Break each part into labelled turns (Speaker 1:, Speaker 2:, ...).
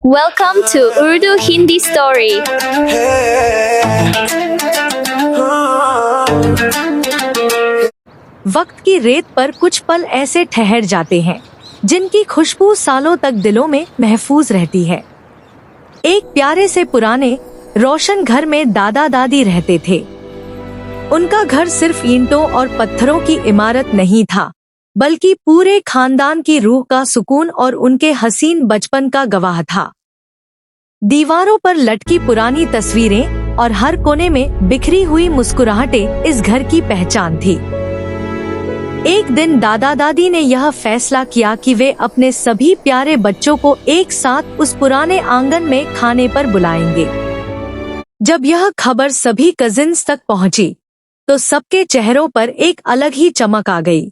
Speaker 1: Welcome to Urdu Hindi Story.
Speaker 2: वक्त की रेत पर कुछ पल ऐसे ठहर जाते हैं जिनकी खुशबू सालों तक दिलों में महफूज रहती है। एक प्यारे से पुराने रोशन घर में दादा दादी रहते थे। उनका घर सिर्फ ईंटों और पत्थरों की इमारत नहीं था, बल्कि पूरे खानदान की रूह का सुकून और उनके हसीन बचपन का गवाह था। दीवारों पर लटकी पुरानी तस्वीरें और हर कोने में बिखरी हुई मुस्कुराहटें इस घर की पहचान थी। एक दिन दादा दादी ने यह फैसला किया कि वे अपने सभी प्यारे बच्चों को एक साथ उस पुराने आंगन में खाने पर बुलाएंगे। जब यह खबर सभी कजिन्स तक पहुंची, तो सबके चेहरों पर एक अलग ही चमक आ गई।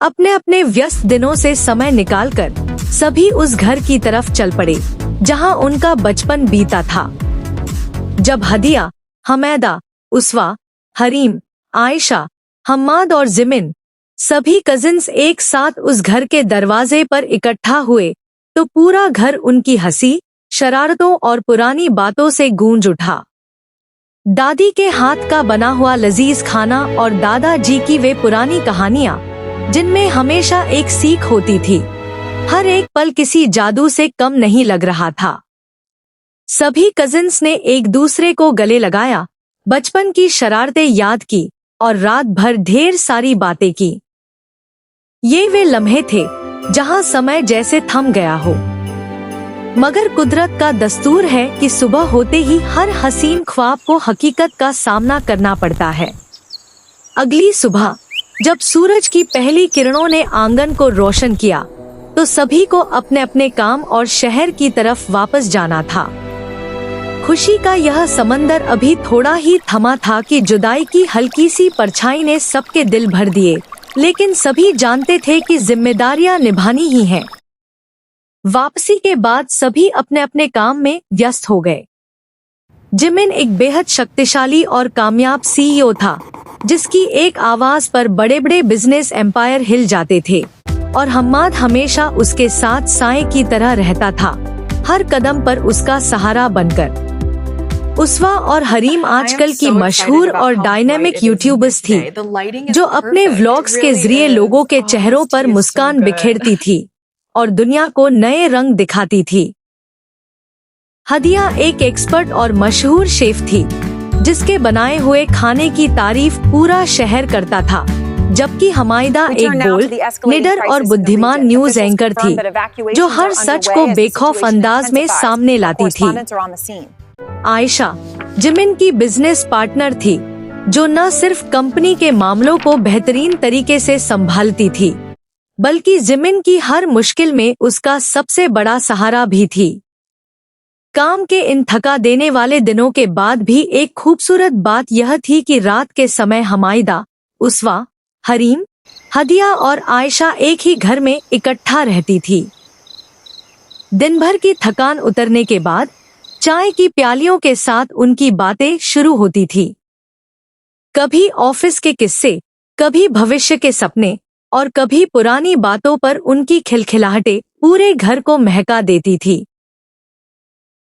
Speaker 2: अपने अपने व्यस्त दिनों से समय निकालकर सभी उस घर की तरफ चल पड़े जहां उनका बचपन बीता था। जब हदिया, हमेदा, उसवा, हरीम, आयशा, हम्माद और जिमिन सभी कजिन्स एक साथ उस घर के दरवाजे पर इकट्ठा हुए, तो पूरा घर उनकी हंसी, शरारतों और पुरानी बातों से गूंज उठा। दादी के हाथ का बना हुआ लजीज खाना और दादा जी की वे पुरानी कहानियाँ जिनमें हमेशा एक सीख होती थी, हर एक पल किसी जादू से कम नहीं लग रहा था। सभी कजिन्स ने एक दूसरे को गले लगाया, बचपन की शरारतें याद की और रात भर ढेर सारी बातें की। ये वे लम्हे थे जहां समय जैसे थम गया हो। मगर कुदरत का दस्तूर है कि सुबह होते ही हर हसीन ख्वाब को हकीकत का सामना करना पड़ता है। अगली सुबह जब सूरज की पहली किरणों ने आंगन को रोशन किया, तो सभी को अपने अपने काम और शहर की तरफ वापस जाना था। खुशी का यह समंदर अभी थोड़ा ही थमा था कि जुदाई की हल्की सी परछाई ने सबके दिल भर दिए, लेकिन सभी जानते थे कि जिम्मेदारियां निभानी ही हैं। वापसी के बाद सभी अपने अपने काम में व्यस्त हो गए। जिमिन एक बेहद शक्तिशाली और कामयाब सीईओ था, जिसकी एक आवाज पर बड़े बड़े बिजनेस एम्पायर हिल जाते थे, और हम्माद हमेशा उसके साथ साए की तरह रहता था, हर कदम पर उसका सहारा बनकर। उसवा और हरीम आजकल की मशहूर और डायनामिक यूट्यूबर्स थी, जो अपने व्लॉग्स के जरिए लोगों के चेहरों पर मुस्कान बिखेरती थी और दुनिया को नए रंग दिखाती थी। हदिया एक एक्सपर्ट और मशहूर शेफ थी, जिसके बनाए हुए खाने की तारीफ पूरा शहर करता था, जबकि हमाइदा एक बोल्ड, निडर और बुद्धिमान न्यूज एंकर थी, जो हर सच को बेखौफ अंदाज में सामने लाती थी। आयशा जिमिन की बिजनेस पार्टनर थी, जो न सिर्फ कंपनी के मामलों को बेहतरीन तरीके से संभालती थी, बल्कि जिमिन की हर मुश्किल में उसका सबसे बड़ा सहारा भी थी। काम के इन थका देने वाले दिनों के बाद भी एक खूबसूरत बात यह थी कि रात के समय हमाइदा, उसवा, हरीम, हदिया और आयशा एक ही घर में इकट्ठा रहती थी। दिन भर की थकान उतरने के बाद चाय की प्यालियों के साथ उनकी बातें शुरू होती थी। कभी ऑफिस के किस्से, कभी भविष्य के सपने और कभी पुरानी बातों पर उनकी खिलखिलाहटें पूरे घर को महका देती थी।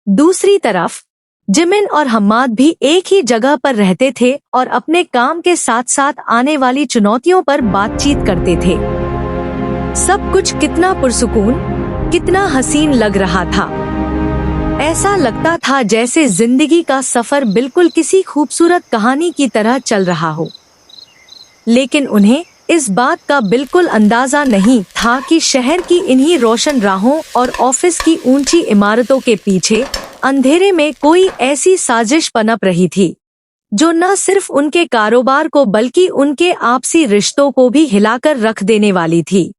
Speaker 2: दूसरी तरफ जिमिन और हम्माद भी एक ही जगह पर रहते थे और अपने काम के साथ साथ आने वाली चुनौतियों पर बातचीत करते थे। सब कुछ कितना पुरसुकून, कितना हसीन लग रहा था। ऐसा लगता था जैसे जिंदगी का सफर बिल्कुल किसी खूबसूरत कहानी की तरह चल रहा हो। लेकिन उन्हें इस बात का बिल्कुल अंदाजा नहीं था कि शहर की इन्हीं रोशन राहों और ऑफिस की ऊंची इमारतों के पीछे अंधेरे में कोई ऐसी साजिश पनप रही थी, जो न सिर्फ उनके कारोबार को बल्कि उनके आपसी रिश्तों को भी हिलाकर रख देने वाली थी।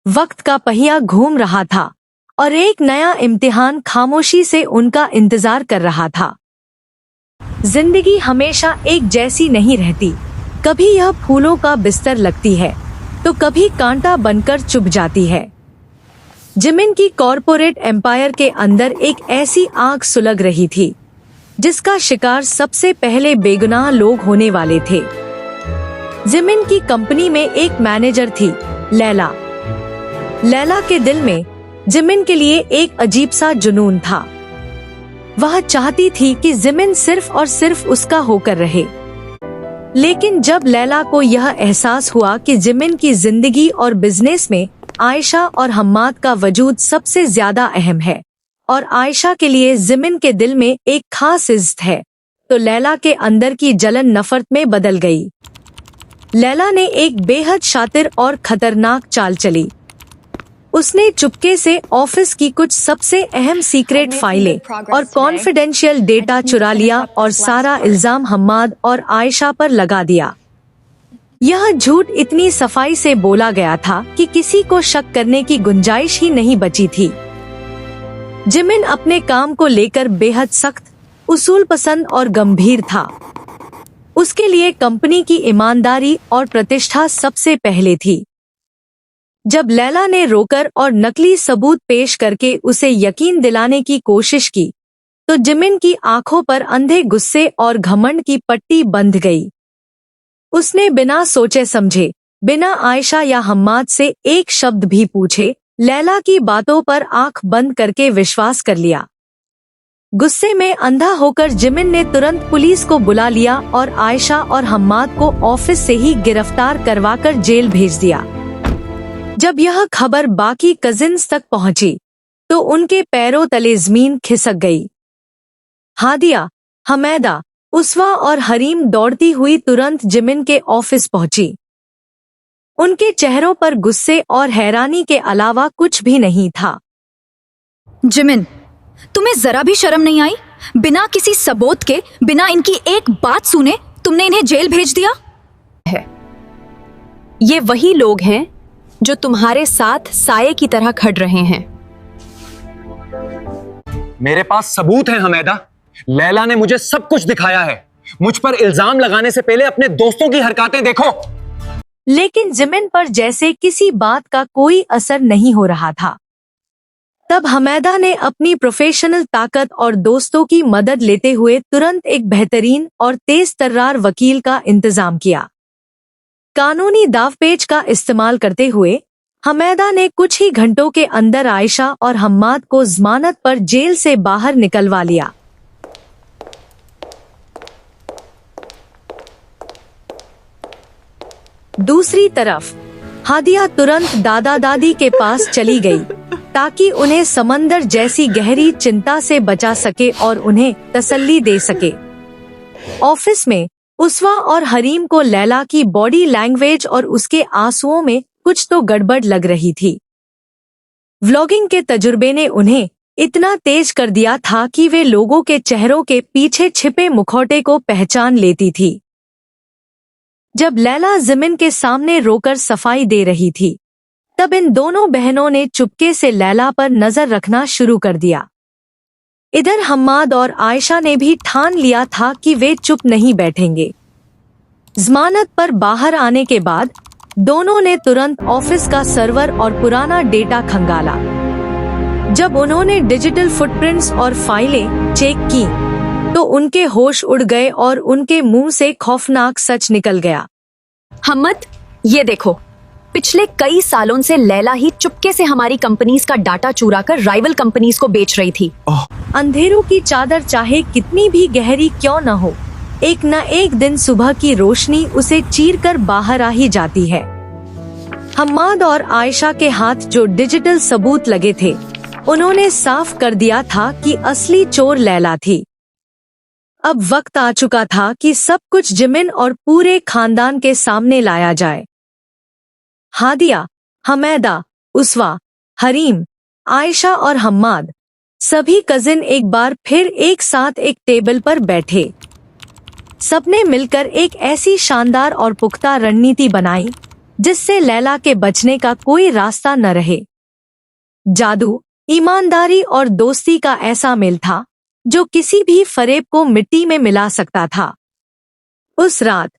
Speaker 2: वक्त का पहिया घूम रहा था और एक नया इम्तिहान खामोशी से उनका इंतजार कर रहा था। जिंदगी हमेशा एक जैसी नहीं रहती। कभी यह फूलों का बिस्तर लगती है, तो कभी कांटा बनकर चुभ जाती है। जिमिन की कॉरपोरेट एम्पायर के अंदर एक ऐसी आग सुलग रही थी, जिसका शिकार सबसे पहले बेगुनाह लोग होने वाले थे। जिमिन की कंपनी में एक मैनेजर थी, लैला। लैला के दिल में जिमिन के लिए एक अजीब सा जुनून था। वह चाहती थी कि जिमिन सिर्फ और सिर्फ उसका होकर रहे। लेकिन जब लैला को यह एहसास हुआ कि जिमिन की जिंदगी और बिजनेस में आयशा और हम्माद का वजूद सबसे ज्यादा अहम है और आयशा के लिए जिमिन के दिल में एक खास इज्जत है, तो लैला के अंदर की जलन नफरत में बदल गई। लैला ने एक बेहद शातिर और खतरनाक चाल चली। उसने चुपके से ऑफिस की कुछ सबसे अहम सीक्रेट फाइलें और कॉन्फिडेंशियल डेटा चुरा लिया और सारा इल्जाम हम्माद और आयशा पर लगा दिया। यह झूठ इतनी सफाई से बोला गया था कि किसी को शक करने की गुंजाइश ही नहीं बची थी। जिमिन अपने काम को लेकर बेहद सख्त, उसूल पसंद और गंभीर था। उसके लिए कंपनी की ईमानदारी और प्रतिष्ठा सबसे पहले थी। जब लैला ने रोकर और नकली सबूत पेश करके उसे यकीन दिलाने की कोशिश की, तो जिमिन की आंखों पर अंधे गुस्से और घमंड की पट्टी बंध गई। उसने बिना सोचे समझे, बिना आयशा या हम्माद से एक शब्द भी पूछे, लैला की बातों पर आंख बंद करके विश्वास कर लिया। गुस्से में अंधा होकर जिमिन ने तुरंत पुलिस को बुला लिया और आयशा और हम्माद को ऑफिस से ही गिरफ्तार करवाकर जेल भेज दिया। जब यह खबर बाकी कजिन्स तक पहुंची, तो उनके पैरों तले जमीन खिसक गई। हादिया, हमेदा, उस्वा और हरीम दौड़ती हुई तुरंत जिमिन के ऑफिस पहुंची। उनके चेहरों पर गुस्से और हैरानी के अलावा कुछ भी नहीं था।
Speaker 3: जिमिन, तुम्हें जरा भी शर्म नहीं आई? बिना किसी सबूत के, बिना इनकी एक बात सुने तुमने इन्हें जेल भेज दिया है।
Speaker 4: ये वही लोग हैं जो तुम्हारे साथ साये की तरह खड़ रहे हैं।
Speaker 5: मेरे पास सबूत है हमेदा। लैला ने मुझे सब कुछ दिखाया है। मुझ पर इल्जाम लगाने से पहले अपने दोस्तों की हरकतें देखो।
Speaker 2: लेकिन जिमिन पर जैसे किसी बात का कोई असर नहीं हो रहा था। तब हमेदा ने अपनी प्रोफेशनल ताकत और दोस्तों की मदद लेते हुए तुरंत एक बेहतरीन और तेज तर्रार वकील का इंतजाम किया। कानूनी दावपेच का इस्तेमाल करते हुए हमेदा ने कुछ ही घंटों के अंदर आयशा और हम्माद को जमानत पर जेल से बाहर निकलवा लिया। दूसरी तरफ हादिया तुरंत दादा दादी के पास चली गई ताकि उन्हें समंदर जैसी गहरी चिंता से बचा सके और उन्हें तसल्ली दे सके। ऑफिस में उस्वा और हरीम को लैला की बॉडी लैंग्वेज और उसके आंसुओं में कुछ तो गड़बड़ लग रही थी। व्लॉगिंग के तजुर्बे ने उन्हें इतना तेज कर दिया था कि वे लोगों के चेहरों के पीछे छिपे मुखौटे को पहचान लेती थी। जब लैला जिमिन के सामने रोकर सफाई दे रही थी, तब इन दोनों बहनों ने चुपके से लैला पर नजर रखना शुरू कर दिया। इधर हम्माद और आयशा ने भी ठान लिया था कि वे चुप नहीं बैठेंगे। जमानत पर बाहर आने के बाद दोनों ने तुरंत ऑफिस का सर्वर और पुराना डेटा खंगाला। जब उन्होंने डिजिटल फुटप्रिंट्स और फाइलें चेक की, तो उनके होश उड़ गए और उनके मुंह से खौफनाक सच निकल गया।
Speaker 4: हम्मद, ये देखो, पिछले कई सालों से लैला ही चुपके से हमारी कंपनीज का डाटा चुरा कर राइवल कंपनीज को बेच रही थी।
Speaker 2: अंधेरों की चादर चाहे कितनी भी गहरी क्यों न हो, एक न एक दिन सुबह की रोशनी उसे चीरकर बाहर आ ही जाती है। हम्माद और आयशा के हाथ जो डिजिटल सबूत लगे थे, उन्होंने साफ कर दिया था कि असली चोर लैला थी। अब वक्त आ चुका था कि सब कुछ जिमिन और पूरे खानदान के सामने लाया जाए। हादिया, हमेदा, उस्वा, हरीम, आयशा और हम्माद सभी कजिन एक बार फिर एक साथ एक टेबल पर बैठे। सबने मिलकर एक ऐसी शानदार और पुख्ता रणनीति बनाई जिससे लैला के बचने का कोई रास्ता न रहे। जादू, ईमानदारी और दोस्ती का ऐसा मेल था जो किसी भी फरेब को मिट्टी में मिला सकता था। उस रात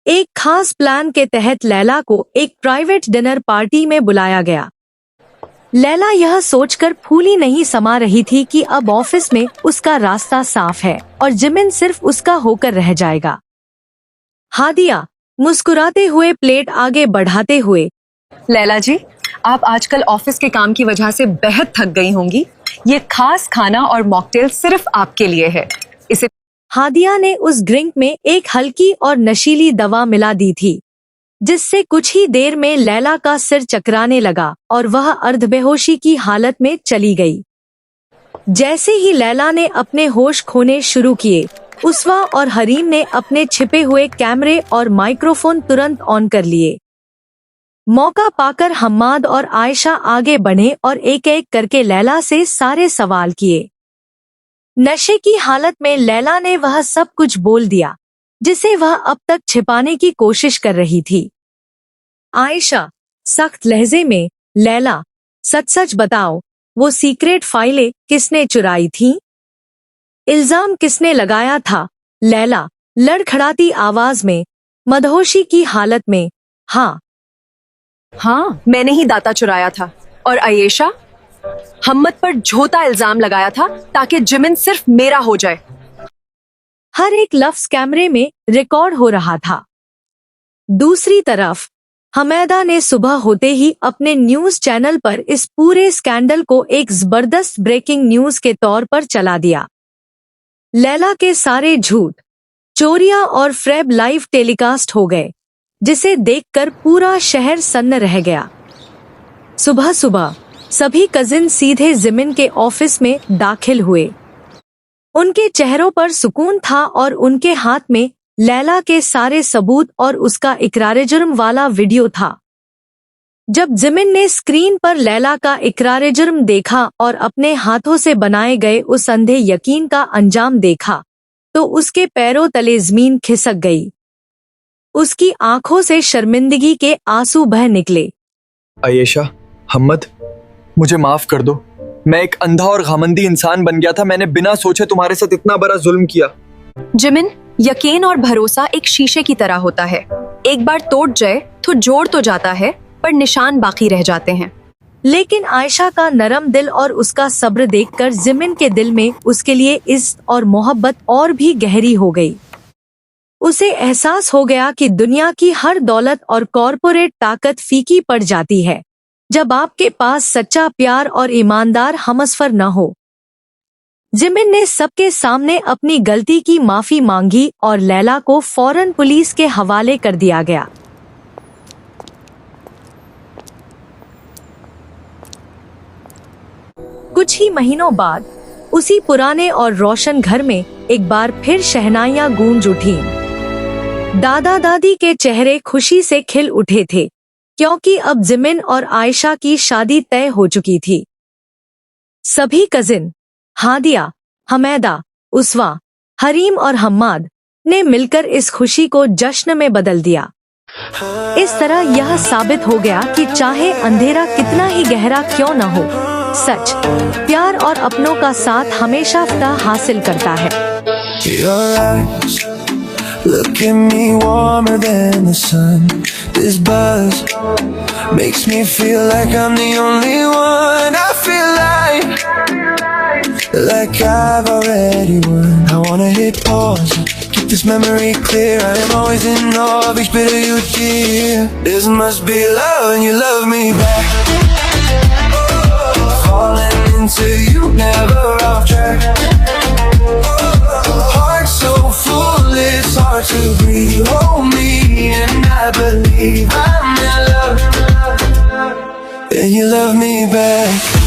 Speaker 2: एक खास प्लान के तहत लैला को एक प्राइवेट डिनर पार्टी में बुलाया गया। लैला यह सोचकर फूली नहीं समा रही थी कि अब ऑफिस में उसका रास्ता साफ है और जिमिन सिर्फ उसका होकर रह जाएगा। हादिया मुस्कुराते हुए प्लेट आगे बढ़ाते हुए,
Speaker 4: लैला जी, आप आजकल ऑफिस के काम की वजह से बेहद थक गई होंगी। ये खास खाना और मॉकटेल सिर्फ आपके लिए है। इसे
Speaker 2: हादिया ने उस ड्रिंक में एक हल्की और नशीली दवा मिला दी थी, जिससे कुछ ही देर में लैला का सिर चकराने लगा और वह अर्धबेहोशी की हालत में चली गई। जैसे ही लैला ने अपने होश खोने शुरू किए, उसवा और हरीम ने अपने छिपे हुए कैमरे और माइक्रोफोन तुरंत ऑन कर लिए। मौका पाकर हम्माद और आयशा आगे बढ़े और एक एक करके लैला से सारे सवाल किए। नशे की हालत में लैला ने वह सब कुछ बोल दिया जिसे वह अब तक छिपाने की कोशिश कर रही थी। आयशा सख्त लहजे में, लैला सच सच बताओ, वो सीक्रेट फाइलें किसने चुराई थीं? इल्जाम किसने लगाया था? लैला लड़खड़ाती आवाज में, मदहोशी की हालत में,
Speaker 4: हाँ, मैंने ही दाता चुराया था। और आयेशा, हम्मद पर झूठा इल्जाम लगाया था ताकि जिमिन सिर्फ मेरा हो जाए।
Speaker 2: हर एक लफ्ज कैमरे में रिकॉर्ड हो रहा था। दूसरी तरफ हमेदा ने सुबह होते ही अपने न्यूज चैनल पर इस पूरे स्कैंडल को एक जबरदस्त ब्रेकिंग न्यूज के तौर पर चला दिया। लैला के सारे झूठ, चोरियां और फ्रेब लाइव टेलीकास्ट हो गए, जिसे देखकर पूरा शहर सन्न रह गया। सुबह सुबह सभी कजिन सीधे जिमिन के ऑफिस में दाखिल हुए। उनके चेहरों पर सुकून था और उनके हाथ में लैला के सारे सबूत और उसका इकरार जुर्म वाला वीडियो था। जब जिमिन ने स्क्रीन पर लैला का इकरार जुर्म देखा और अपने हाथों से बनाए गए उस अंधे यकीन का अंजाम देखा, तो उसके पैरों तले जमीन खिसक गई। उसकी आंखों से शर्मिंदगी के आंसू बह निकले।
Speaker 6: आयेशा, हम्मद, मुझे माफ कर दो। मैं एक अंधा और घमंडी इंसान बन गया था। मैंने बिना सोचे तुम्हारे साथ इतना बड़ा जुल्म किया।
Speaker 4: जिमिन, यकीन और भरोसा एक शीशे की तरह होता है। एक बार टूट जाए तो जोड़ तो जाता है, पर निशान बाकी रह जाते हैं।
Speaker 2: लेकिन आयशा का नरम दिल और उसका सब्र देखकर जिमिन के दिल में उसके लिए इज्जत और मोहब्बत और भी गहरी हो गई। उसे एहसास हो गया कि दुनिया की हर दौलत और कॉरपोरेट ताकत फीकी पड़ जाती है जब आपके पास सच्चा प्यार और ईमानदार हमसफर न हो। जिमिन ने सबके सामने अपनी गलती की माफी मांगी और लैला को फौरन पुलिस के हवाले कर दिया गया। कुछ ही महीनों बाद उसी पुराने और रोशन घर में एक बार फिर शहनाइयां गूंज उठीं। दादा दादी के चेहरे खुशी से खिल उठे थे, क्योंकि अब जिमिन और आयशा की शादी तय हो चुकी थी। सभी कजिन हादिया, हमेदा, उसवा, हरीम और हम्माद ने मिलकर इस खुशी को जश्न में बदल दिया। इस तरह यह साबित हो गया कि चाहे अंधेरा कितना ही गहरा क्यों न हो, सच, प्यार और अपनों का साथ हमेशा फतह हासिल करता है।
Speaker 7: Look at me warmer than the sun. This buzz makes me feel like I'm the only one. I feel like I've already won. I wanna hit pause, keep this memory clear. I am always in awe of each bit of you, dear. This must be love and you love me back. Falling into you, never off track. Heart so full, it's hard to breathe. Hold me and I believe I'm in love. And you love me back.